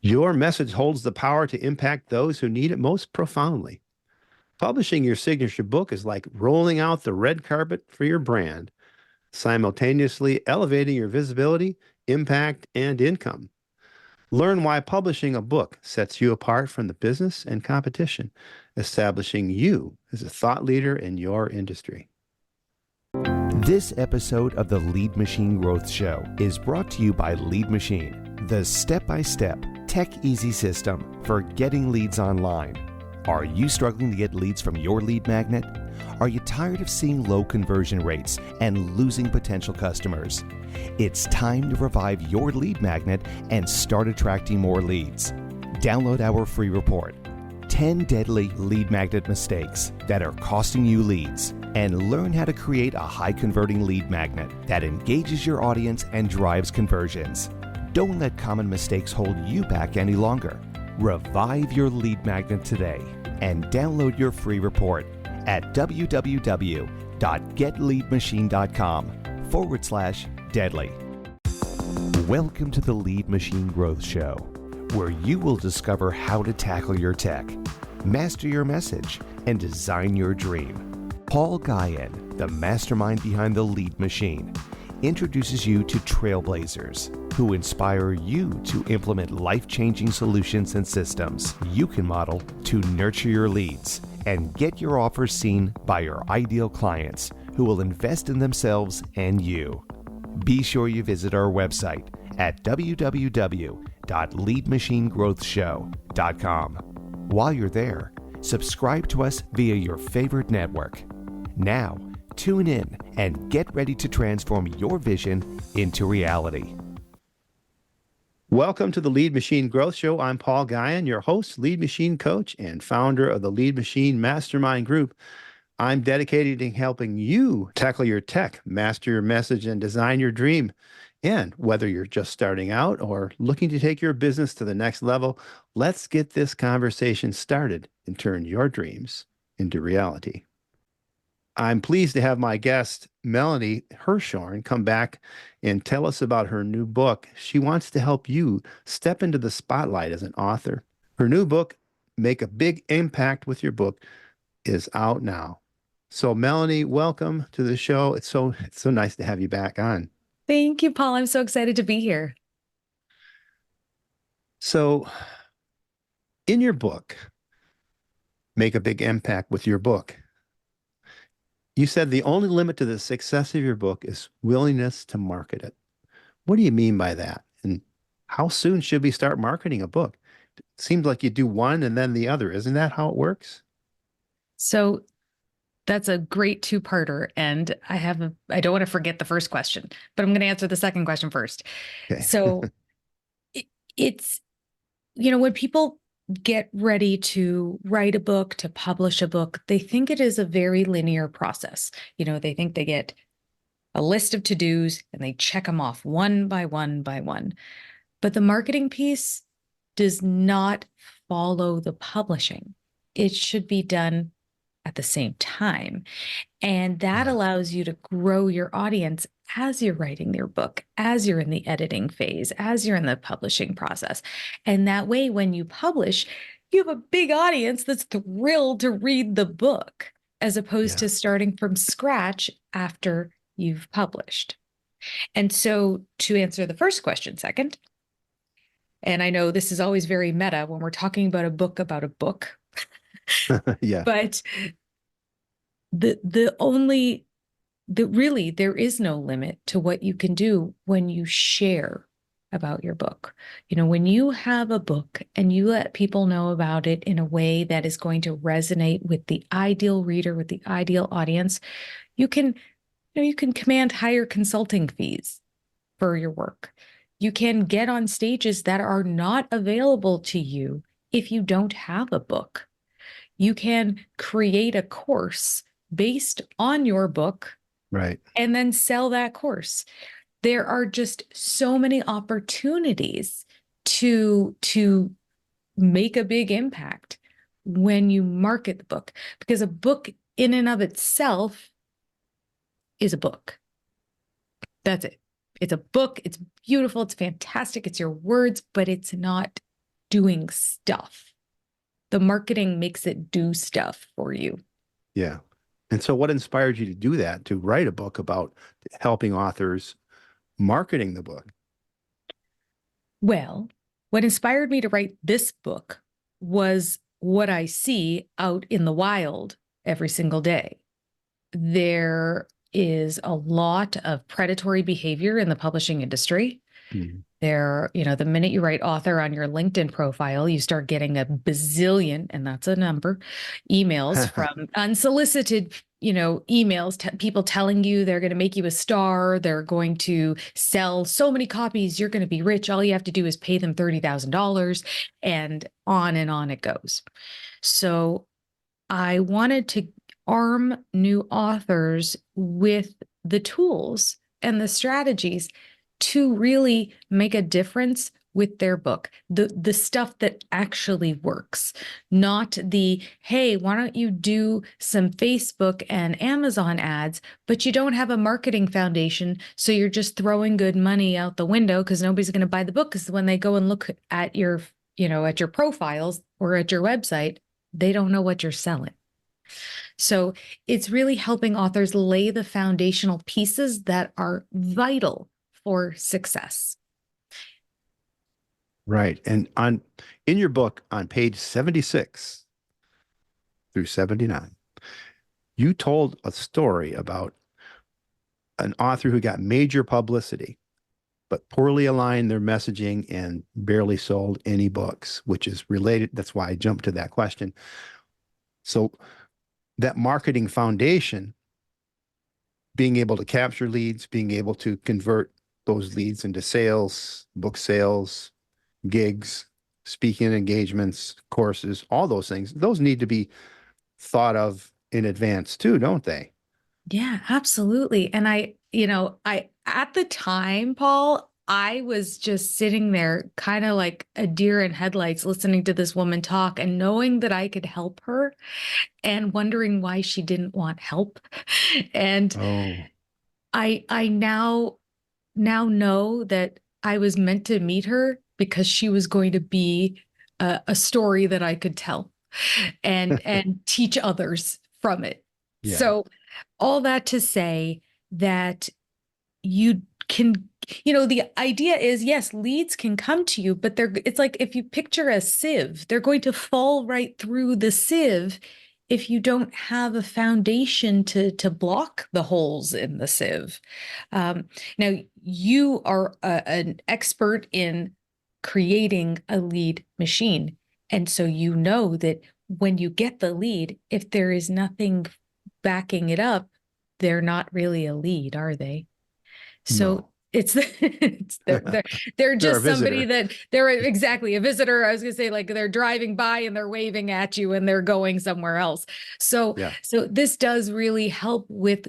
Your message holds the power to impact those who need it most profoundly. Publishing your signature book is like rolling out the red carpet for your brand, simultaneously elevating your visibility, impact, and income. Learn why publishing a book sets you apart from the business and competition, establishing you as a thought leader in your industry. This episode of the Lead Machine Growth Show is brought to you by Lead Machine, the step-by-step, tech-easy system for getting leads online. Are you struggling to get leads from your lead magnet? Are you tired of seeing low conversion rates and losing potential customers? It's time to revive your lead magnet and start attracting more leads. Download our free report, 10 Deadly Lead Magnet Mistakes That Are Costing You Leads, and learn how to create a high-converting lead magnet that engages your audience and drives conversions. Don't let common mistakes hold you back any longer. Revive your lead magnet today and download your free report at www.getleadmachine.com/deadly. Welcome to the Lead Machine Growth Show, where you will discover how to tackle your tech, master your message, and design your dream. Paul Guyan, the mastermind behind the Lead Machine, introduces you to trailblazers who inspire you to implement life-changing solutions and systems you can model to nurture your leads and get your offers seen by your ideal clients who will invest in themselves and you. Be sure you visit our website at www.leadmachinegrowthshow.com. While you're there, subscribe to us via your favorite network. Now, tune in and get ready to transform your vision into reality. Welcome to the Lead Machine Growth Show. I'm Paul Guyan, your host, lead machine coach, and founder of the Lead Machine Mastermind Group. I'm dedicated to helping you tackle your tech, master your message, and design your dream. And whether you're just starting out or looking to take your business to the next level, let's get this conversation started and turn your dreams into reality. I'm pleased to have my guest, Melanie Herschorn, come back and tell us about her new book. She wants to help you step into the spotlight as an author. Her new book, Make a Big Impact with Your Book, is out now. So Melanie, welcome to the show. It's so nice to have you back on. Thank you, Paul. I'm so excited to be here. So in your book, Make a Big Impact with Your Book, you said the only limit to the success of your book is willingness to market it. What do you mean by that? And how soon should we start marketing a book? It seems like you do one and then the other. Isn't that how it works? So that's a great two-parter. And I don't want to forget the first question, but I'm going to answer the second question first. Okay. So it's, when people get ready to write a book, to publish a book, they think it is a very linear process. They think they get a list of to-dos and they check them off one by one by one. But the marketing piece does not follow the publishing. It should be done at the same time. And that allows you to grow your audience as you're writing your book, as you're in the editing phase, as you're in the publishing process. And that way, when you publish, you have a big audience that's thrilled to read the book, as opposed to starting from scratch after you've published. And so to answer the first question second, and I know this is always very meta when we're talking about a book, Yeah. but really, there is no limit to what you can do when you share about your book. When you have a book and you let people know about it in a way that is going to resonate with the ideal reader, with the ideal audience, you can command higher consulting fees for your work. You can get on stages that are not available to you if you don't have a book. You can create a course based on your book, right, and then sell that course. There are just so many opportunities to make a big impact when you market the book, because a book in and of itself is a book. That's it. It's a book. It's beautiful. It's fantastic. It's your words, but it's not doing stuff. The marketing makes it do stuff for you. Yeah. And so what inspired you to do that, to write a book about helping authors marketing the book? Well, what inspired me to write this book was what I see out in the wild every single day. There is a lot of predatory behavior in the publishing industry. Mhm. The minute you write author on your LinkedIn profile, you start getting a bazillion, and that's a number, emails from unsolicited, emails, people telling you they're going to make you a star. They're going to sell so many copies. You're going to be rich. All you have to do is pay them $30,000, and on it goes. So I wanted to arm new authors with the tools and the strategies to really make a difference with their book, the stuff that actually works, not the, hey, why don't you do some Facebook and Amazon ads, but you don't have a marketing foundation, so you're just throwing good money out the window because nobody's going to buy the book, because when they go and look at your, at your profiles or at your website, they don't know what you're selling. So it's really helping authors lay the foundational pieces that are vital for success. Right. And in your book on page 76 through 79, you told a story about an author who got major publicity, but poorly aligned their messaging and barely sold any books, which is related. That's why I jumped to that question. So that marketing foundation, being able to capture leads, being able to convert those leads into sales, book sales, gigs, speaking engagements, courses, all those things, those need to be thought of in advance too, don't they? Yeah, absolutely. And at the time, Paul, I was just sitting there kind of like a deer in headlights, listening to this woman talk and knowing that I could help her and wondering why she didn't want help. And Oh, I now know that I was meant to meet her because she was going to be a story that I could tell and teach others from it. yeah, So all that to say that you can, the idea is, yes, leads can come to you, but it's like if you picture a sieve, they're going to fall right through the sieve if you don't have a foundation to block the holes in the sieve. Now, you are an expert in creating a lead machine. And so you know that when you get the lead, if there is nothing backing it up, they're not really a lead, are they? So no. they're They're a just somebody visitor. that they're exactly a visitor. I was gonna say, like, they're driving by and they're waving at you and they're going somewhere else. So Yeah, this does really help with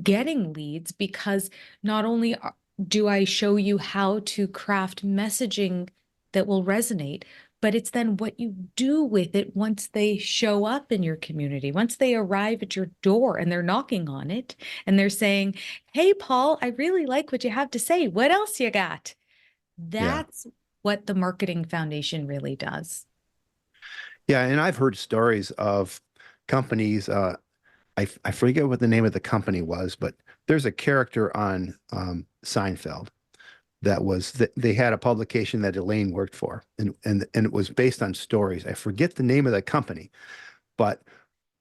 getting leads, because not only do I show you how to craft messaging that will resonate, but it's then what you do with it once they show up in your community, once they arrive at your door and they're knocking on it and they're saying, hey, Paul, I really like what you have to say. What else you got? yeah, That's what the marketing foundation really does. yeah. And I've heard stories of companies. I forget what the name of the company was, but there's a character on Seinfeld that was that they had a publication that Elaine worked for, and it was based on stories. I forget the name of the company, but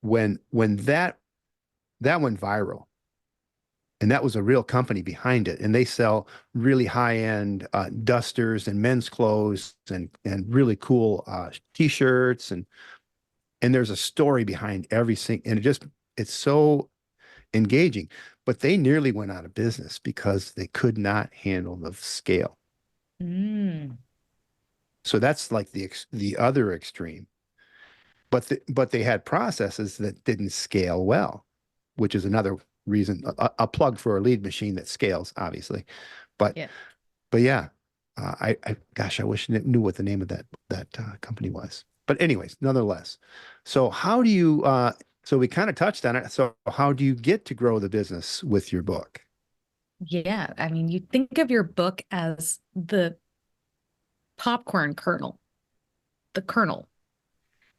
when that went viral, and that was a real company behind it, and they sell really high-end dusters and men's clothes and really cool t-shirts, and there's a story behind everything, and it's so engaging. But they nearly went out of business because they could not handle the scale. Mm. So that's like the other extreme. But they had processes that didn't scale well, which is another reason, a plug for a lead machine that scales, obviously. But Yeah. but yeah, gosh, I wish I knew what the name of that company was. But anyways, nonetheless, so how do you? So we kind of touched on it. So how do you get to grow the business with your book? Yeah. I mean, you think of your book as the popcorn kernel. the kernel.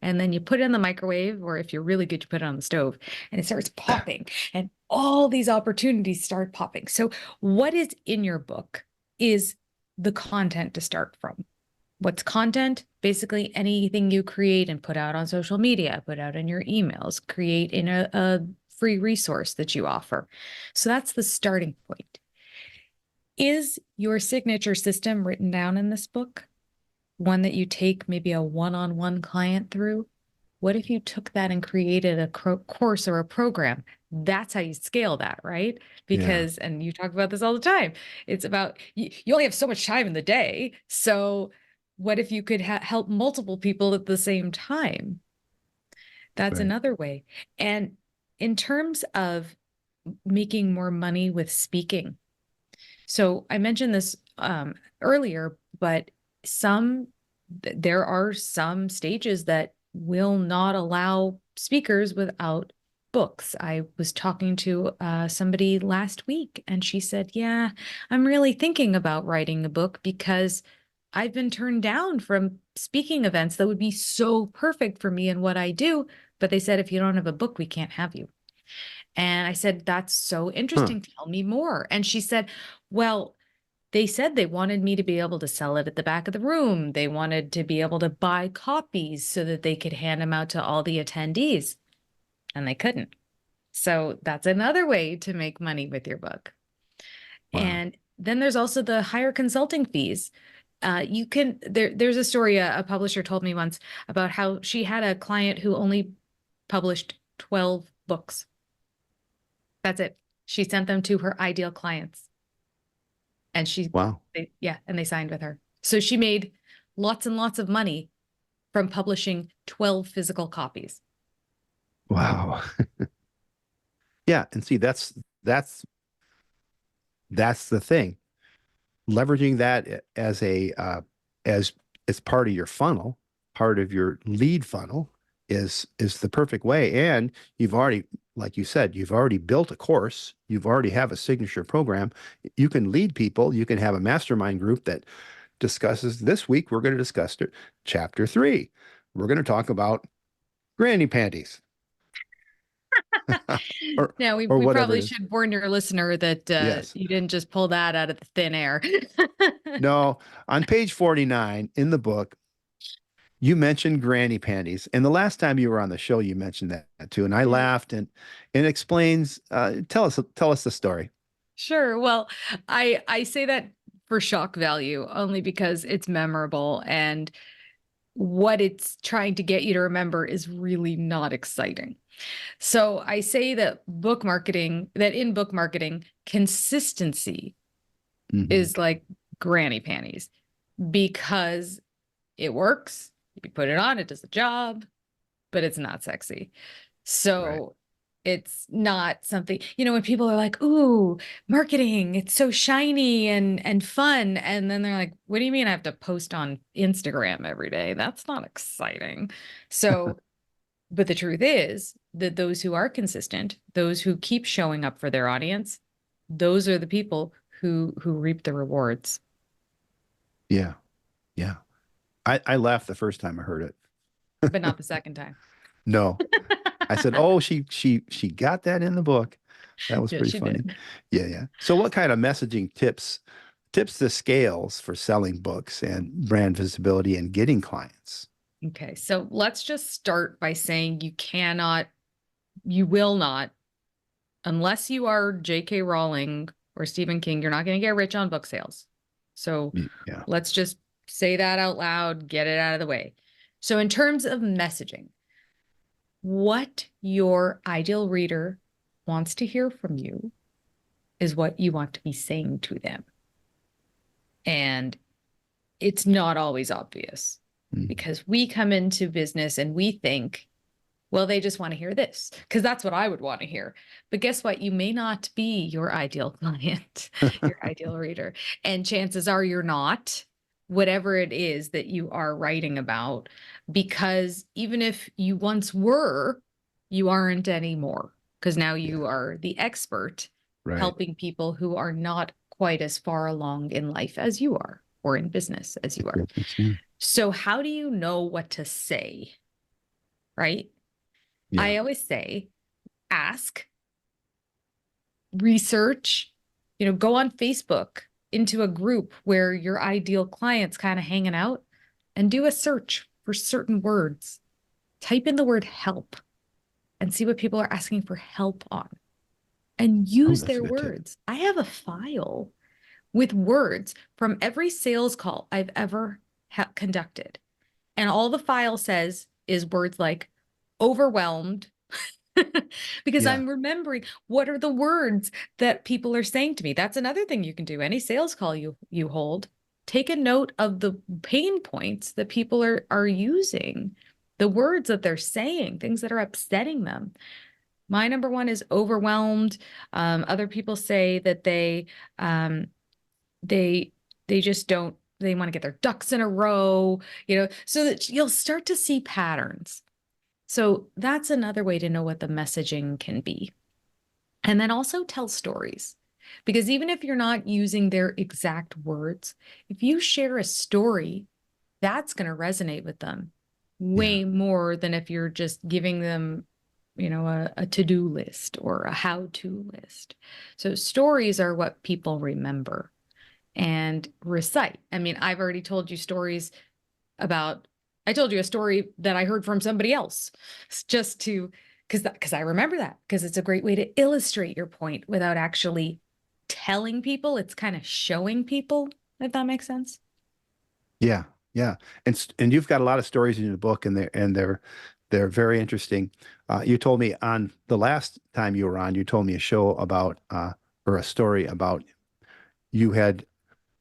And then you put it in the microwave, or if you're really good, you put it on the stove, and it starts popping, and all these opportunities start popping. So what is in your book is the content to start from. What's content? Basically anything you create and put out on social media, put out in your emails, create in a free resource that you offer. So that's the starting point. Is your signature system written down in this book? One that you take maybe a one-on-one client through? What if you took that and created a course or a program? That's how you scale that, right? Because, and you talk about this all the time, it's about, you only have so much time in the day. So what if you could help multiple people at the same time? That's Right. another way. And in terms of making more money with speaking, so I mentioned this earlier, but there are some stages that will not allow speakers without books. I was talking to somebody last week, and she said, yeah, I'm really thinking about writing a book because I've been turned down from speaking events that would be so perfect for me and what I do. But they said, if you don't have a book, we can't have you. And I said, that's so interesting. Tell me more. And she said, well, they said they wanted me to be able to sell it at the back of the room. They wanted to be able to buy copies so that they could hand them out to all the attendees, and they couldn't. So that's another way to make money with your book. Wow. And then there's also the higher consulting fees. There's a story a publisher told me once about how she had a client who only published 12 books. That's it. She sent them to her ideal clients. And they signed with her. So she made lots and lots of money from publishing 12 physical copies. Wow. Yeah. And see, that's the thing. Leveraging that as part of your funnel, part of your lead funnel is the perfect way. And you've already, like you said, you've already built a course. You've already have a signature program. You can lead people. You can have a mastermind group that discusses. This week, we're going to discuss chapter 3. We're going to talk about granny panties. Now, we probably should warn your listener that yes. You didn't just pull that out of the thin air. No, on page 49 in the book, you mentioned granny panties. And the last time you were on the show, you mentioned that too. And I laughed and explains, tell us the story. Sure. Well, I say that for shock value only because it's memorable, and what it's trying to get you to remember is really not exciting. So I say that in book marketing, consistency is like granny panties, because it works. You put it on, it does the job, but it's not sexy. So it's not something, when people are like, ooh, marketing, it's so shiny and fun. And then they're like, what do you mean I have to post on Instagram every day? That's not exciting. So, but the truth is that those who are consistent, those who keep showing up for their audience, those are the people who reap the rewards. Yeah. Yeah. I laughed the first time I heard it. But not the second time. No. I said, oh, she got that in the book. That was pretty funny. Did. Yeah, yeah. So what kind of messaging tips the scales for selling books and brand visibility and getting clients? Okay. So let's just start by saying you will not, unless you are J.K. Rowling or Stephen King, you're not going to get rich on book sales. So let's just say that out loud, get it out of the way. So in terms of messaging, what your ideal reader wants to hear from you is what you want to be saying to them. And it's not always obvious, because we come into business and we think, well, they just want to hear this, because that's what I would want to hear. But guess what? You may not be your ideal client, your ideal reader. And chances are you're not, whatever it is that you are writing about, because even if you once were, you aren't anymore, because now you are the expert helping people who are not quite as far along in life as you are, or in business as you are. So how do you know what to say? Right? Yeah. I always say, ask, research, go on Facebook into a group where your ideal client's kind of hanging out and do a search for certain words. Type in the word help and see what people are asking for help on and Oh, use that's a their good tip. words. I have a file with words from every sales call I've ever conducted. And all the file says is words like overwhelmed, because Yeah. I'm remembering what are the words that people are saying to me. That's another thing you can do. Any sales call you hold, take a note of the pain points that people are using, the words that they're saying, things that are upsetting them. My number one is overwhelmed. Other people say that um, they they just don't. They want to get their ducks in a row, so that you'll start to see patterns. So that's another way to know what the messaging can be. And then also tell stories. Because even if you're not using their exact words, if you share a story, that's going to resonate with them Yeah. way more than if you're just giving them, a to-do list or a how-to list. So stories are what people remember and recite. I mean, I've already told you stories about I told you a story that I heard from somebody else just to because I remember that because it's a great way to illustrate your point without actually telling people. It's kind of showing people, if that makes sense. Yeah. Yeah. And you've got a lot of stories in your book, and they're very interesting. You told me on the last time you were on, you told me a show about or a story about you had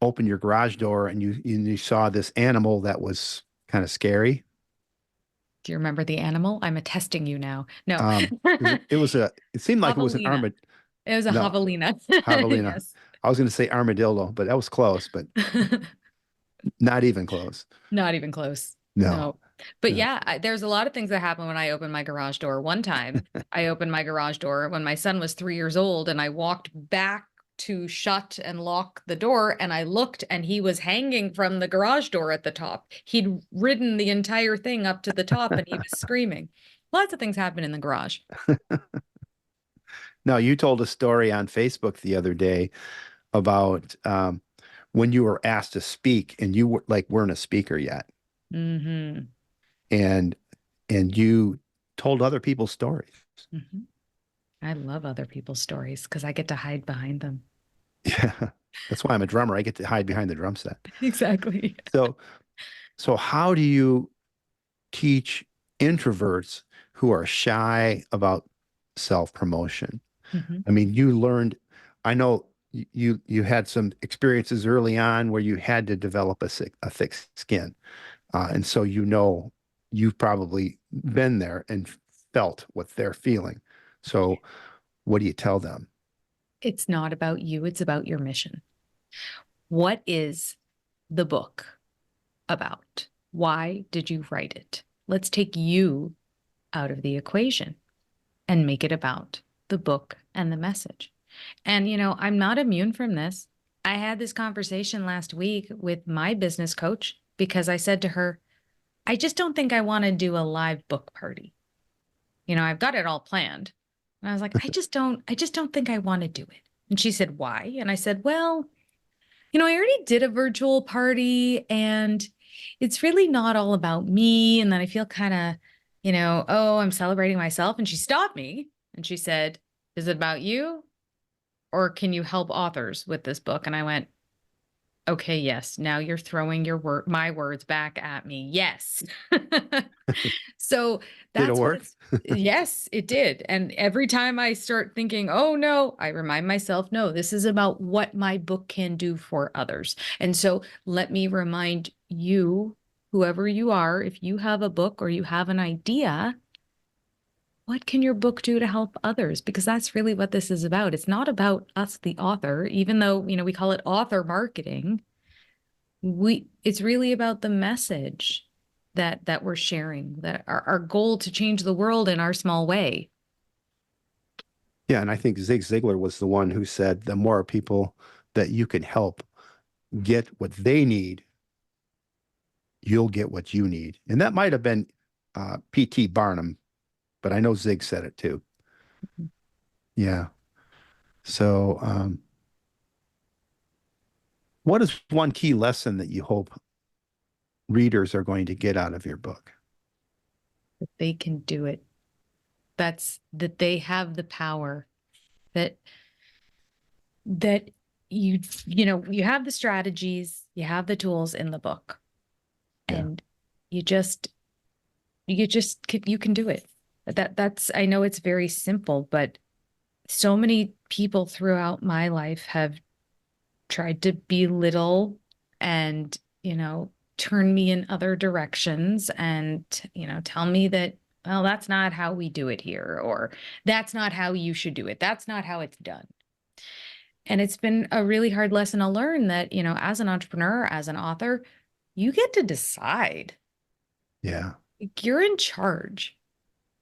opened your garage door and you saw this animal that was kind of scary. Do you remember the animal? I'm attesting you now. No. It seemed like it was an Javelina. armad. It was a No, javelina. javelina. Yes. I was going to say armadillo, but that was close, but not even close. Not even close. No, No. But no. yeah, there's a lot of things that happen when I open my garage door. One time, I opened my garage door when my son was 3 years old, and I walked back to shut and lock the door, and I looked, and he was hanging from the garage door at the top. He'd ridden the entire thing up to the top, and he was screaming. Lots of things happen in the garage. No, you told a story on Facebook the other day about when you were asked to speak and you weren't a speaker yet, Hmm. and you told other people's stories. Hmm. I love other people's stories because I get to hide behind them. Yeah, that's why I'm a drummer. I get to hide behind the drum set. Exactly. So, how do you teach introverts who are shy about self-promotion? Hmm. I mean, I know you had some experiences early on where you had to develop a thick skin. And so, you've probably been there and felt what they're feeling. So what do you tell them? It's not about you, it's about your mission. What is the book about? Why did you write it? Let's take you out of the equation and make it about the book and the message. And, I'm not immune from this. I had this conversation last week with my business coach because I said to her, I just don't think I want to do a live book party. I've got it all planned. And I was like, I just don't think I want to do it. And she said, why? And I said, well, I already did a virtual party and it's really not all about me. And then I feel kind of, oh, I'm celebrating myself. And she stopped me and she said, is it about you or can you help authors with this book? And I went, okay, yes. Now you're throwing my words back at me. Yes. So Did it that's what work? it's, yes, it did. And every time I start thinking, oh no, I remind myself, no, this is about what my book can do for others. And so let me remind you, whoever you are, if you have a book or you have an idea, what can your book do to help others? Because that's really what this is about. It's not about us, the author, even though, we call it author marketing. It's really about the message that we're sharing, that our goal to change the world in our small way. Yeah, and I think Zig Ziglar was the one who said the more people that you can help get what they need, you'll get what you need. And that might have been P.T. Barnum, but I know Zig said it too. Yeah. So, what is one key lesson that you hope readers are going to get out of your book? That they can do it. That they have the power, that you have the strategies, you have the tools in the book, Yeah. and you can do it. That's, I know it's very simple, but so many people throughout my life have tried to belittle and, turn me in other directions and, tell me that, well, that's not how we do it here, or that's not how you should do it. That's not how it's done. And it's been a really hard lesson to learn that, as an entrepreneur, as an author, you get to decide. Yeah. You're in charge.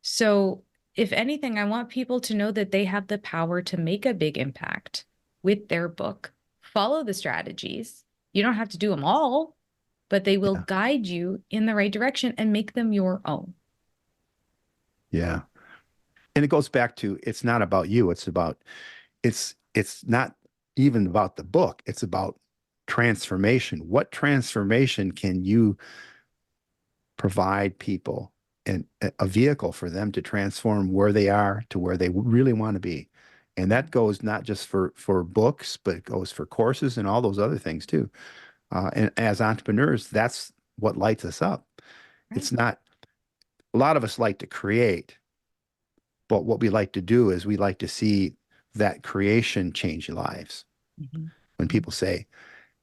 So, if anything, I want people to know that they have the power to make a big impact with their book. Follow the strategies. You don't have to do them all, but they will guide you in the right direction and make them your own. Yeah. And it goes back to, it's not about you. It's not even about the book. It's about transformation. What transformation can you provide people, and a vehicle for them to transform where they are to where they really want to be? And that goes not just for books, but it goes for courses and all those other things too. And as entrepreneurs, that's what lights us up. Right. It's not, a lot of us like to create, but what we like to do is we like to see that creation change lives. Mm-hmm. When people say,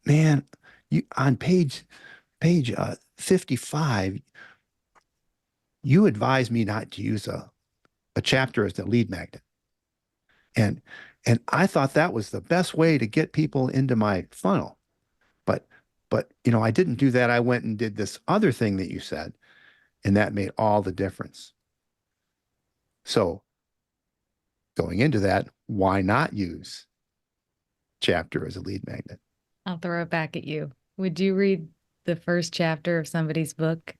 man, you on page 55, you advised me not to use a chapter as the lead magnet. And I thought that was the best way to get people into my funnel. But I didn't do that. I went and did this other thing that you said, and that made all the difference. So going into that, why not use chapter as a lead magnet? I'll throw it back at you. Would you read the first chapter of somebody's book?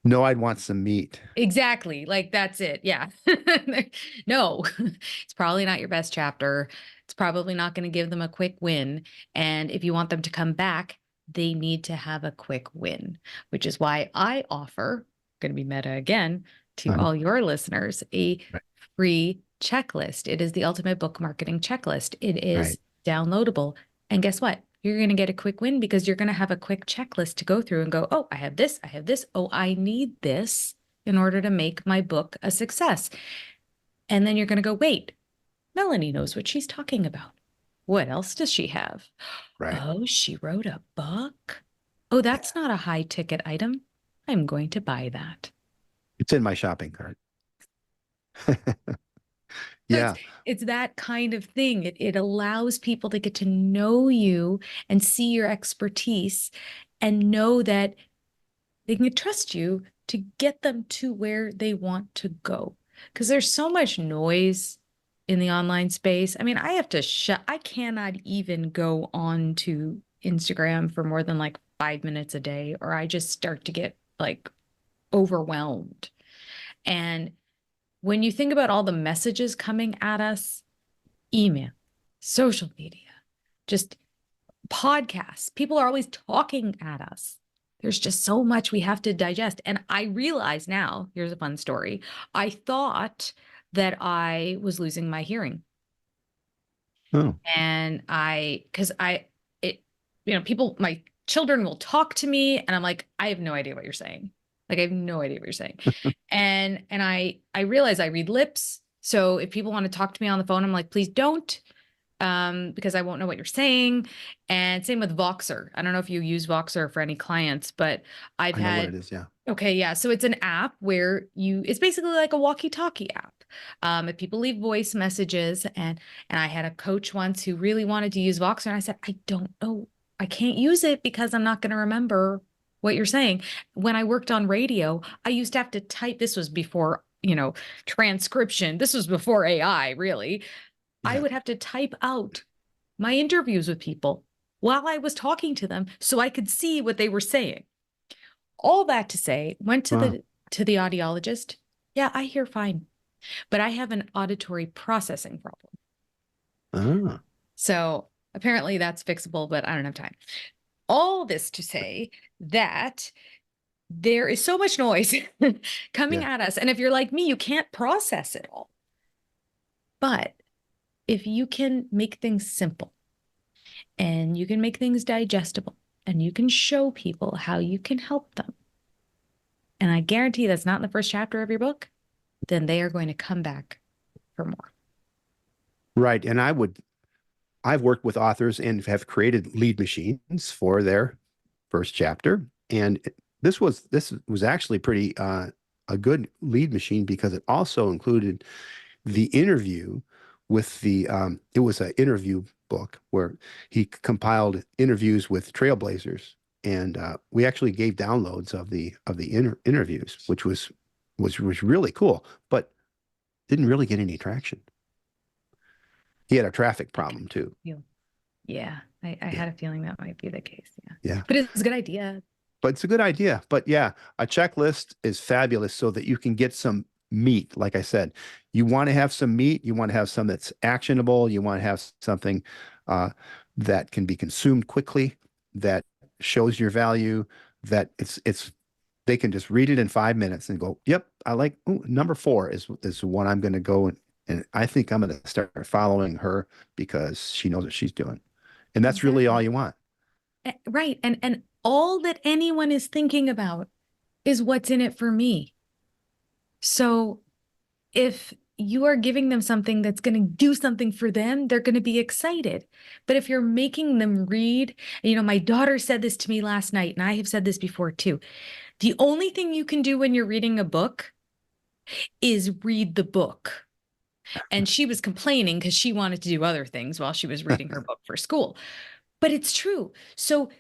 No, I'd want some meat. Exactly. Like, that's it. Yeah. No, it's probably not your best chapter. It's probably not going to give them a quick win. And if you want them to come back, they need to have a quick win, which is why I offer, going to be meta again, to all your listeners, a free checklist. It is the ultimate book marketing checklist. It is downloadable. And guess what? You're going to get a quick win because you're going to have a quick checklist to go through and go, oh, I have this. I have this. Oh, I need this in order to make my book a success. And then you're going to go, wait, Melanie knows what she's talking about. What else does she have? Right. Oh, she wrote a book. Oh, that's not a high ticket item. I'm going to buy that. It's in my shopping cart. Yeah. It's that kind of thing. It allows people to get to know you and see your expertise and know that they can trust you to get them to where they want to go. Because there's so much noise in the online space. I mean, I have to I cannot even go on to Instagram for more than like 5 minutes a day, or I just start to get like overwhelmed. And when you think about all the messages coming at us, email, social media, just podcasts, people are always talking at us. There's just so much we have to digest. And I realize now, here's a fun story. I thought that I was losing my hearing. Oh. And people, my children will talk to me and I'm like, I have no idea what you're saying. Like, I have no idea what you're saying. and I realize I read lips. So if people want to talk to me on the phone, I'm like, please don't, because I won't know what you're saying. And same with Voxer. I don't know if you use Voxer for any clients, but I know what it is. Yeah. Okay. Yeah. So it's an app where it's basically like a walkie-talkie app. If people leave voice messages, and I had a coach once who really wanted to use Voxer, and I said, I don't know. I can't use it because I'm not going to remember what you're saying. When I worked on radio, I used to have to type. This was before, transcription. This was before AI, really. Yeah. I would have to type out my interviews with people while I was talking to them so I could see what they were saying. all that to say, went to Wow. the audiologist. Yeah, I hear fine, but I have an auditory processing problem. Ah, So apparently that's fixable, but I don't have time. All this to say that there is so much noise coming yeah. at us. And if you're like me, you can't process it all. But if you can make things simple and you can make things digestible and you can show people how you can help them, and I guarantee that's not in the first chapter of your book, then they are going to come back for more. Right. And I've worked with authors and have created lead machines for their first chapter. And this was actually pretty a good lead machine because it also included the interview with the it was an interview book where he compiled interviews with trailblazers, and we actually gave downloads of the interviews, which was really cool, but didn't really get any traction. He had a traffic problem too. Yeah, I Yeah, had a feeling that might be the case. Yeah. yeah. But it's a good idea. But it's a good idea. But yeah, a checklist is fabulous so that you can get some meat. Like I said, you want to have some meat. You want to have some that's actionable. You want to have something uh, that can be consumed quickly, that shows your value, that they can just read it in 5 minutes and go, yep, I like number 4 is one I'm going to go and I think I'm going to start following her because she knows what she's doing. And that's really all Exactly. you want. Right. And all that anyone is thinking about is what's in it for me. So if you are giving them something that's going to do something for them, they're going to be excited. But if you're making them read, my daughter said this to me last night, and I have said this before too. The only thing you can do when you're reading a book is read the book. And she was complaining because she wanted to do other things while she was reading her book for school. But it's true. So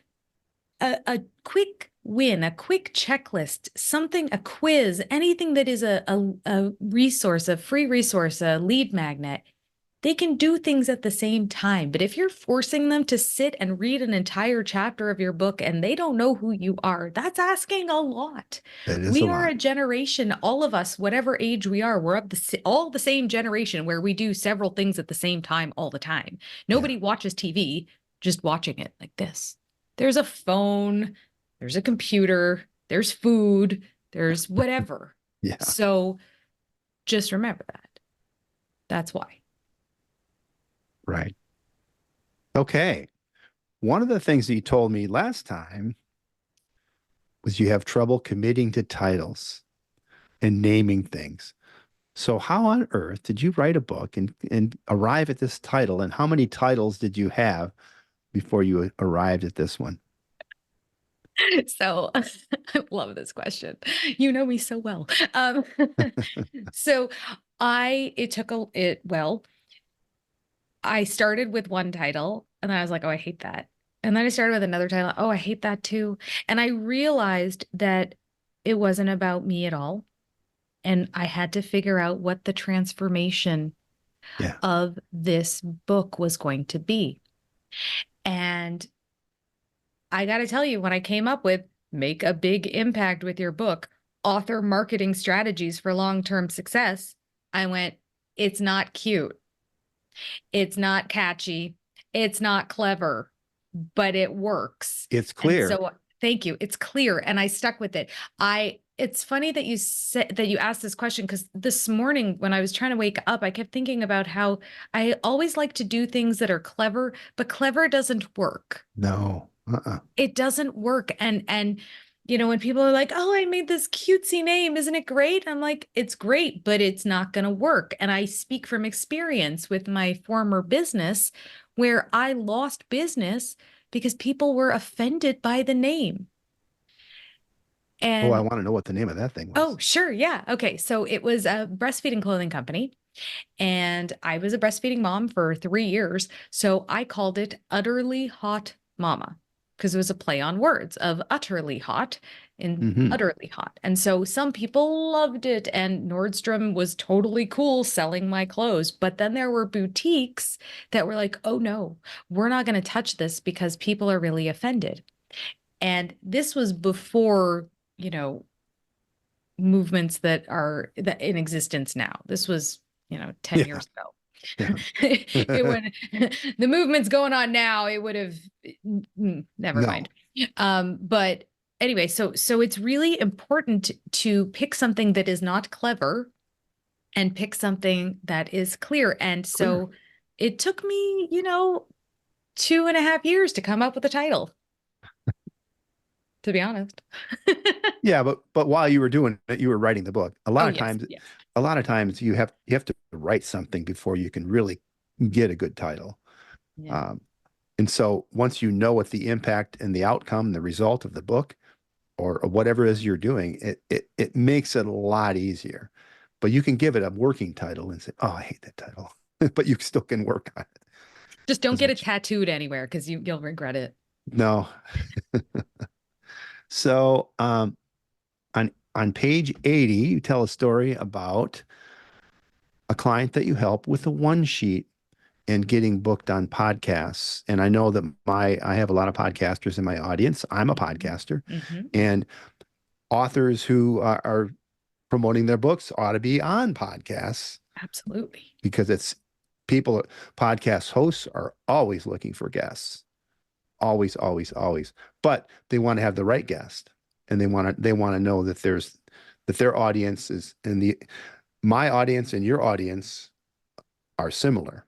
a quick win, a quick checklist, something, a quiz, anything that is a resource, a free resource, a lead magnet, they can do things at the same time. But if you're forcing them to sit and read an entire chapter of your book and they don't know who you are, that's asking a lot. That is a We are lot. a generation, all of us, whatever age we are, we're all the same generation where we do several things at the same time all the time. Yeah. Nobody watches TV just watching it like this. There's a phone, there's a computer, there's food, there's whatever. Yeah. So just remember that. That's why. Right. Okay. One of the things that you told me last time was you have trouble committing to titles and naming things. So how on earth did you write a book and arrive at this title? And how many titles did you have before you arrived at this one? So I love this question. You know me so well. So I started with one title and I was like, oh, I hate that. And then I started with another title. Oh, I hate that too. And I realized that it wasn't about me at all. And I had to figure out what the transformation Yeah. of this book was going to be. And I got to tell you, when I came up with make a big impact with your book, author marketing strategies for long-term success, I went, it's not cute. It's not catchy. It's not clever, but it works. It's And clear. so thank you. It's clear. And I stuck with it. It's funny that you said that you asked this question because this morning when I was trying to wake up, I kept thinking about how I always like to do things that are clever, but clever doesn't work. No. It doesn't work. And when people are like, oh, I made this cutesy name, isn't it great? I'm like, it's great, but it's not going to work. And I speak from experience with my former business where I lost business because people were offended by the name. Oh, I And want to know what the name of that thing oh, was. sure. Yeah. Okay. So it was a breastfeeding clothing company. And I was a breastfeeding mom for 3 years. So I called it Utterly Hot Mama because it was a play on words of utterly hot and Hmm. utterly hot. And so some people loved it. And Nordstrom was totally cool selling my clothes. But then there were boutiques that were like, oh no, we're not going to touch this because people are really offended. And this was before you know, movements that are in existence now. This was, 10 Yeah. years ago. Yeah. It would the movements going on now, it would have never No. mind. But anyway, so it's really important to pick something that is not clever and pick something that is clear. And Clear. so it took me, 2.5 years to come up with a title, to be honest. Yeah, but while you were doing it, you were writing the book. Oh, yes, yes. A lot of times you have to write something before you can really get a good title. Yeah. And so once you know what the impact and the outcome, the result of the book or whatever it is you're doing, it makes it a lot easier. But you can give it a working title and say, "Oh, I hate that title," but you still can work on it. Just don't As get it much. tattooed anywhere because you'll regret it. No. So on page 80, you tell a story about a client that you help with a one sheet and getting booked on podcasts. And I know that I have a lot of podcasters in my audience. I'm a podcaster, Mm-hmm. and authors who are promoting their books ought to be on podcasts Absolutely. because podcast hosts are always looking for guests. Always, always, always. But they want to have the right guest, and they want to know that their audience is my audience and your audience are similar,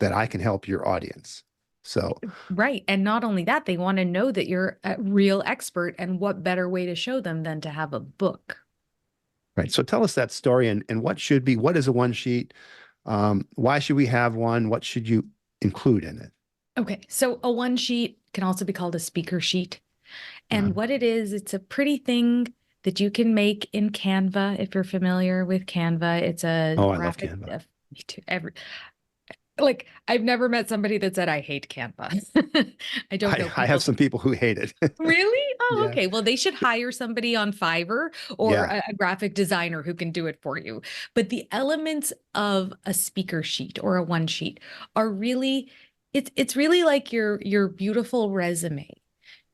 that I can help your audience. So, Right. And not only that, they want to know that you're a real expert, and what better way to show them than to have a book. right. So tell us that story and what is a one sheet? Why should we have one? What should you include in it? Okay. So a one sheet can also be called a speaker sheet. And what it is, it's a pretty thing that you can make in Canva. If you're familiar with Canva, it's a Oh, I love graphic. Canva. Me too. I've never met somebody that said I hate Canva. I don't know I people. have some people who hate it. Really? Oh, Yeah. okay. Well, they should hire somebody on Fiverr or Yeah. a graphic designer who can do it for you. But the elements of a speaker sheet or a one sheet are really, it's really like your beautiful resume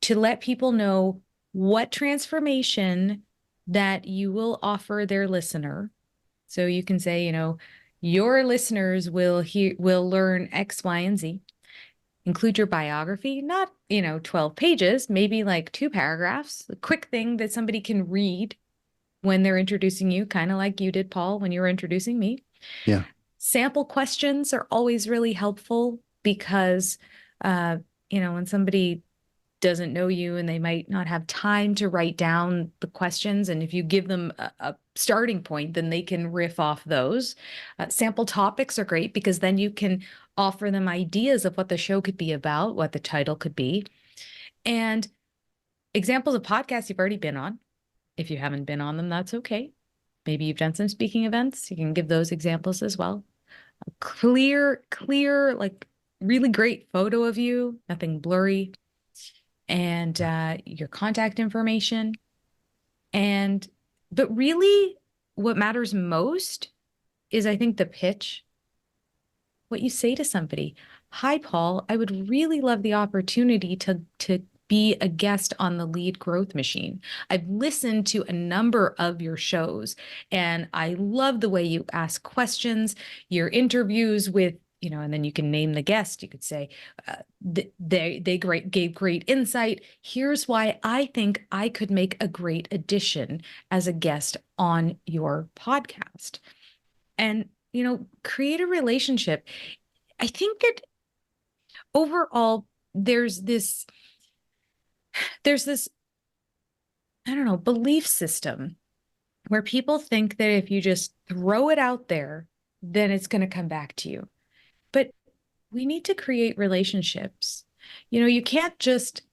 to let people know what transformation that you will offer their listener. So you can say, your listeners will learn X, Y, and Z. Include your biography, not, 12 pages, maybe like 2 paragraphs, a quick thing that somebody can read when they're introducing you, kind of like you did, Paul, when you were introducing me. Yeah. Sample questions are always really helpful because, when somebody doesn't know you and they might not have time to write down the questions, and if you give them a starting point, then they can riff off those. Sample topics are great because then you can offer them ideas of what the show could be about, what the title could be, and examples of podcasts you've already been on. If you haven't been on them, that's okay. Maybe you've done some speaking events. You can give those examples as well. A clear, like really great photo of you, nothing blurry, and your contact information. But really, what matters most is, I think, the pitch. What you say to somebody. Hi, Paul, I would really love the opportunity to be a guest on the Lead Growth Machine. I've listened to a number of your shows, and I love the way you ask questions, your interviews with, and then you can name the guest. You could say, they gave great insight. Here's why I think I could make a great addition as a guest on your podcast. And, create a relationship. I think that overall, there's this, I don't know, belief system where people think that if you just throw it out there, then it's going to come back to you. But we need to create relationships. You can't just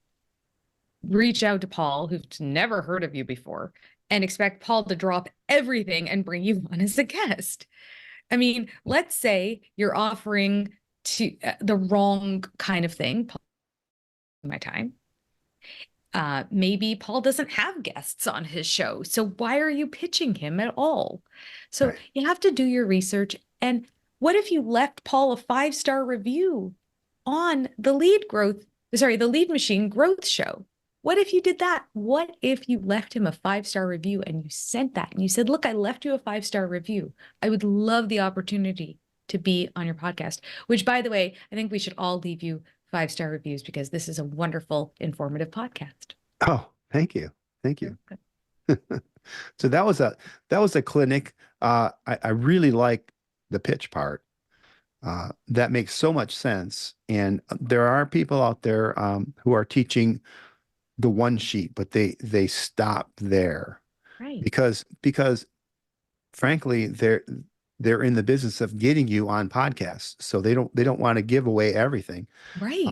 reach out to Paul, who's never heard of you before, and expect Paul to drop everything and bring you on as a guest. I mean, let's say you're offering to the wrong kind of thing. Paul, my time. Maybe Paul doesn't have guests on his show. So why are you pitching him at all? So Right. you have to do your research. And what if you left Paul a 5-star review on the Lead Machine Growth Show? What if you did that? What if you left him a 5-star review and you sent that and you said, look, I left you a 5-star review. I would love the opportunity to be on your podcast, which, by the way, I think we should all leave you 5-star reviews because this is a wonderful, informative podcast. Oh, thank you. Thank you. Okay. So that was a clinic. I really like the pitch part. That makes so much sense. And there are people out there who are teaching the one sheet, but they stop there Right. because frankly they're in the business of getting you on podcasts, so they don't want to give away everything. Right.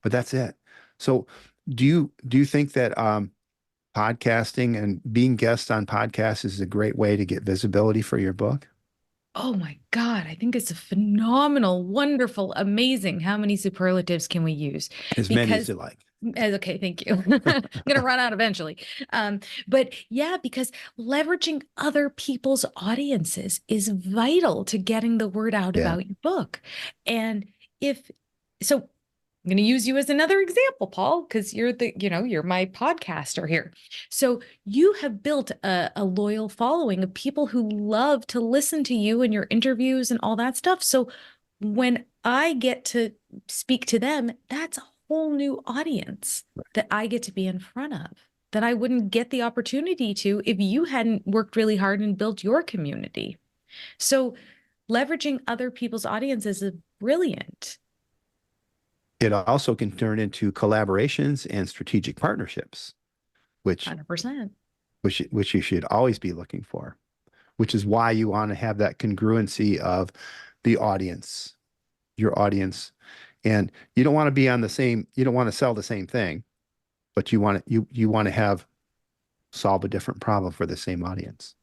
But that's it. So do you think that podcasting and being guest on podcasts is a great way to get visibility for your book? Oh my God. I think it's a phenomenal, wonderful, amazing. How many superlatives can we use? As many as you like. Okay, thank you. I'm going to run out eventually. But yeah, because leveraging other people's audiences is vital to getting the word out Yeah. about your book. And if so, I'm going to use you as another example, Paul, because you're my podcaster here. So you have built a loyal following of people who love to listen to you and your interviews and all that stuff. So when I get to speak to them, that's a whole new audience that I get to be in front of that I wouldn't get the opportunity to if you hadn't worked really hard and built your community. So leveraging other people's audiences is brilliant. It also can turn into collaborations and strategic partnerships, which 100%. which you should always be looking for, which is why you want to have that congruency of the audience, your audience. And you don't want to be on the same, you don't want to sell the same thing, but you want to you want to have solve a different problem for the same audience.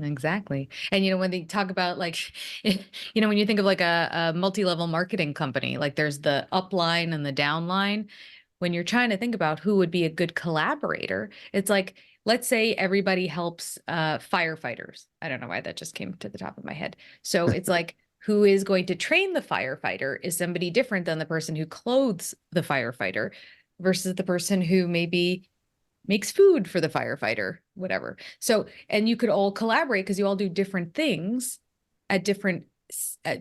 Exactly. And, when they talk about like, when you think of like a multi-level marketing company, like there's the upline and the downline. When you're trying to think about who would be a good collaborator, it's like, let's say everybody helps firefighters. I don't know why that just came to the top of my head. So it's like, who is going to train the firefighter is somebody different than the person who clothes the firefighter versus the person who maybe makes food for the firefighter, whatever. So, and you could all collaborate because you all do different things at different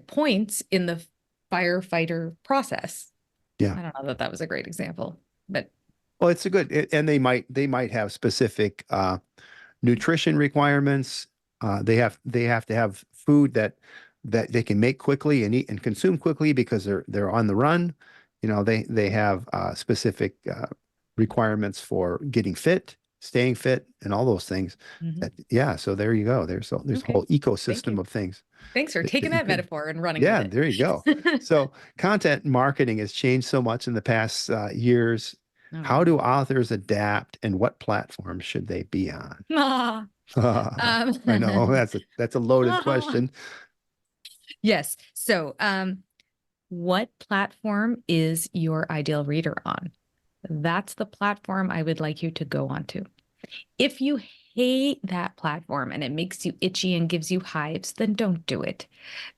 points in the firefighter process. Yeah. I don't know that that was a great example, but Well, it's a good, and they might have specific nutrition requirements. They have to have food that they can make quickly and eat and consume quickly because they're on the run. They have specific requirements for getting fit, staying fit, and all those things. Yeah, so there you go. There's a Okay. whole ecosystem of things. Thanks for taking that metaphor and running Yeah, with it. there you go. So content marketing has changed so much in the past years. Oh, How yeah. do authors adapt, and what platforms should they be on? Ah, I know that's a loaded question. yes. So, what platform is your ideal reader on? That's the platform I would like you to go onto. If you hate that platform and it makes you itchy and gives you hives, then don't do it.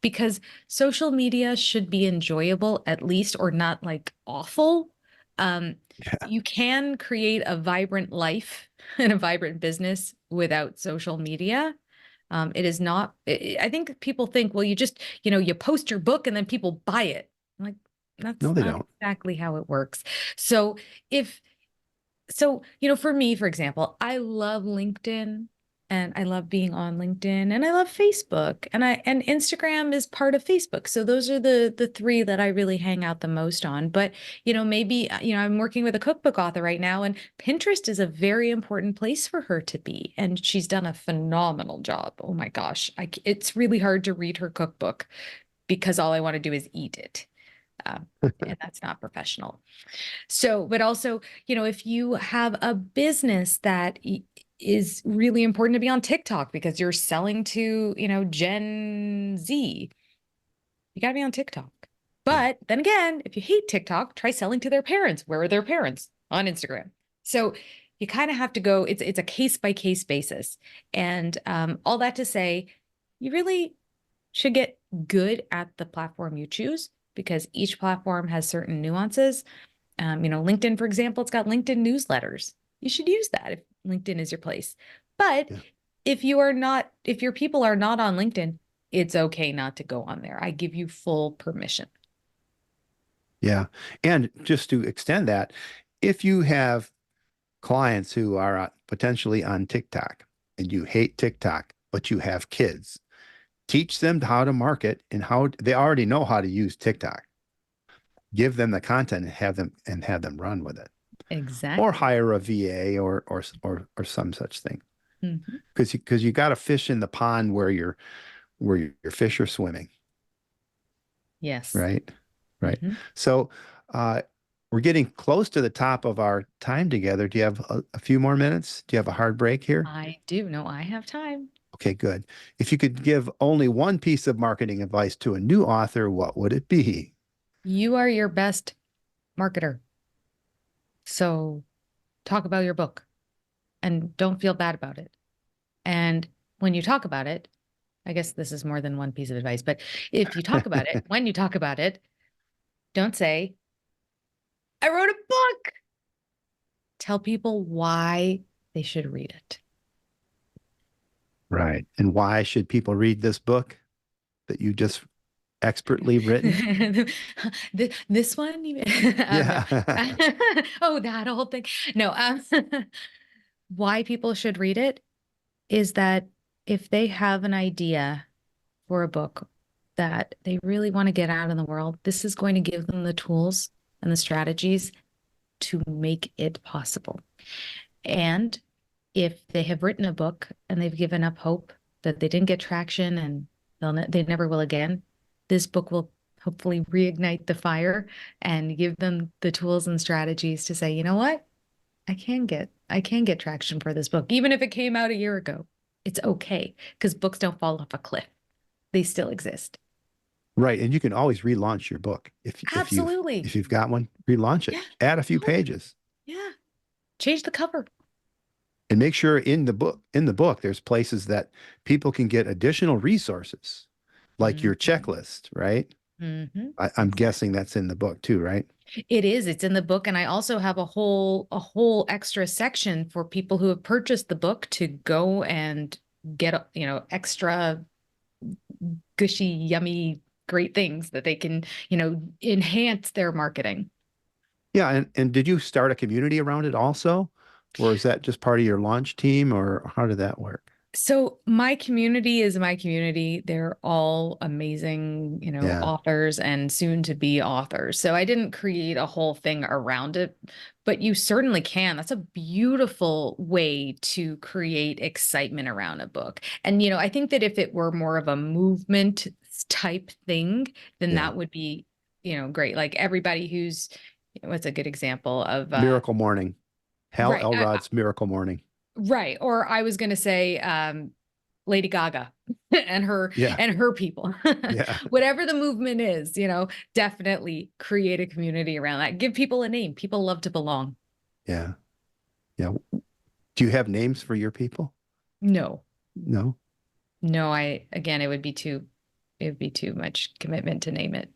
Because social media should be enjoyable at least, or not like awful. You can create a vibrant life and a vibrant business without social media. It is not, I think people think, well, you just, you post your book and then people buy it. I'm like, that's No, they not don't. exactly how it works. So for me, for example, I love LinkedIn and I love being on LinkedIn and I love Facebook and Instagram is part of Facebook. So those are the three that I really hang out the most on. But, maybe, I'm working with a cookbook author right now and Pinterest is a very important place for her to be. And she's done a phenomenal job. Oh my gosh. It's really hard to read her cookbook because all I want to do is eat it. And that's not professional. So, but also, if you have a business that is really important to be on TikTok because you're selling to, Gen Z, you got to be on TikTok. But then again, if you hate TikTok, try selling to their parents. Where are their parents? On Instagram. So you kind of have to go, it's a case by case basis. And all that to say, you really should get good at the platform you choose because each platform has certain nuances. LinkedIn, for example, it's got LinkedIn newsletters. You should use that if LinkedIn is your place. But Yeah. if your people are not on LinkedIn, it's okay not to go on there. I give you full permission. Yeah. And just to extend that, if you have clients who are potentially on TikTok and you hate TikTok, but you have kids, teach them how to market and how they already know how to use TikTok. Give them the content and have them run with it, or Exactly. hire a VA or some such thing. Mhm. Because you got to fish in the pond where your fish are swimming, Yes. right? Right. Mhm. So uh, we're getting close to the top of our time together. Do you have a few more minutes? Do you have a hard break here? I do. No, I have time. Okay, good. If you could give only one piece of marketing advice to a new author, what would it be? You are your best marketer. So talk about your book and don't feel bad about it. And when you talk about it, I guess this is more than one piece of advice, but if you talk about it, when you talk about it, don't say, I wrote a book. Tell people why they should read it. Right. And why should people read this book that you just expertly written? This one, no. Yeah. Oh, that whole thing. No, why people should read it is that if they have an idea for a book that they really want to get out in the world, this is going to give them the tools and the strategies to make it possible. And if they have written a book and they've given up hope that they didn't get traction and they never will again, this book will hopefully reignite the fire and give them the tools and strategies to say, you know what? I can get traction for this book, even if it came out a year ago. It's okay because books don't fall off a cliff. They still exist. Right. And you can always relaunch your book Absolutely. if you've got one, relaunch it. Yeah, Add a few totally. pages. Yeah. Change the cover. And make sure in the book there's places that people can get additional resources, like your Mm-hmm. checklist, right? Mm-hmm. I'm Exactly. guessing that's in the book too, right? It is. It's in the book, and I also have a whole extra section for people who have purchased the book to go and get, extra gushy, yummy, great things that they can, enhance their marketing. Yeah. And did you start a community around it also? Or is that just part of your launch team, or how did that work? So my community is my community. They're all amazing, Yeah. authors and soon to be authors. So I didn't create a whole thing around it, but you certainly can. That's a beautiful way to create excitement around a book. And, I think that if it were more of a movement type thing, then Yeah. that would be, great. Like everybody what's a good example of, Miracle Morning. Hal right. Elrod's Miracle Morning. Right. Or I was going to say Lady Gaga and her Yeah. and her people. Yeah. Whatever the movement is, definitely create a community around that. Give people a name. People love to belong. Yeah. Yeah. Do you have names for your people? No. No. No, it would be too much commitment to name it.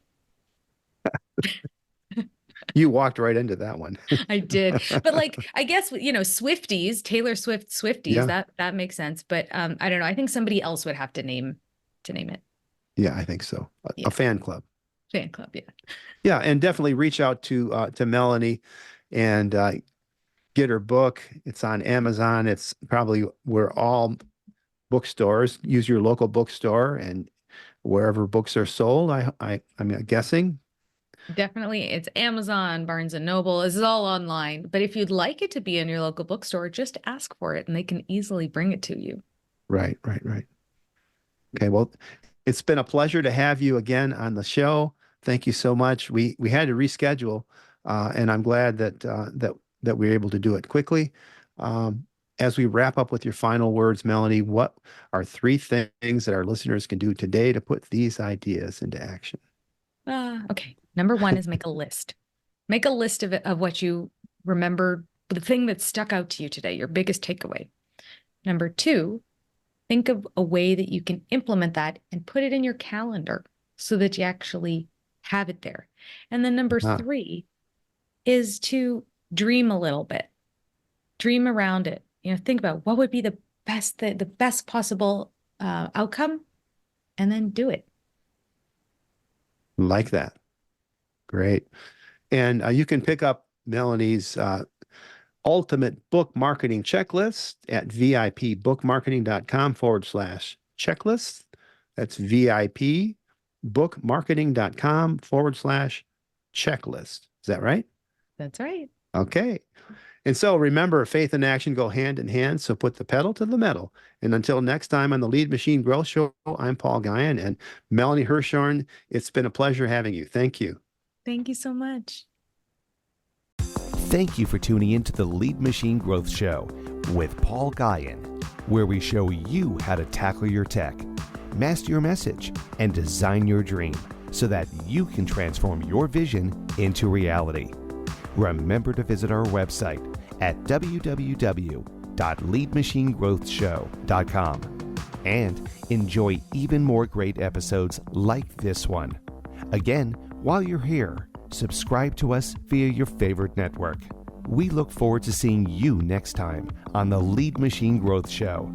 You walked right into that one. I did. But like I guess Swifties, Taylor Swift Swifties, Yeah. that makes sense, but I don't know. I think somebody else would have to name it. Yeah, I think so. A Yeah. fan club. Fan club, yeah. Yeah, and definitely reach out to Melanie and get her book. It's on Amazon. It's probably where all bookstores. Use your local bookstore and wherever books are sold. I'm guessing. Definitely. It's Amazon, Barnes and Noble. This is all online. But if you'd like it to be in your local bookstore, just ask for it and they can easily bring it to you. Right, right, right. Okay, well, it's been a pleasure to have you again on the show. Thank you so much. We had to reschedule, and I'm glad that we were able to do it quickly. Um, as we wrap up with your final words, Melanie, what are three things that our listeners can do today to put these ideas into action? Okay. Number one is make a list. Make a list of what you remember, the thing that stuck out to you today, your biggest takeaway. Number two, think of a way that you can implement that and put it in your calendar so that you actually have it there. And then number Ah, three, is to dream a little bit, dream around it. Think about what would be the best possible outcome, and then do it. Like that. Great. And you can pick up Melanie's ultimate book marketing checklist at vipbookmarketing.com/checklist. That's vipbookmarketing.com/checklist. Is that right? That's right. Okay. And so remember, faith and action go hand in hand. So put the pedal to the metal. And until next time on the Lead Machine Growth Show, I'm Paul Guyan and Melanie Herschorn. It's been a pleasure having you. Thank you. Thank you so much. Thank you for tuning in to the Lead Machine Growth Show with Paul Guyan, where we show you how to tackle your tech, master your message, and design your dream so that you can transform your vision into reality. Remember to visit our website at www.leadmachinegrowthshow.com and enjoy even more great episodes like this one. Again, while you're here, subscribe to us via your favorite network. We look forward to seeing you next time on the Lead Machine Growth Show.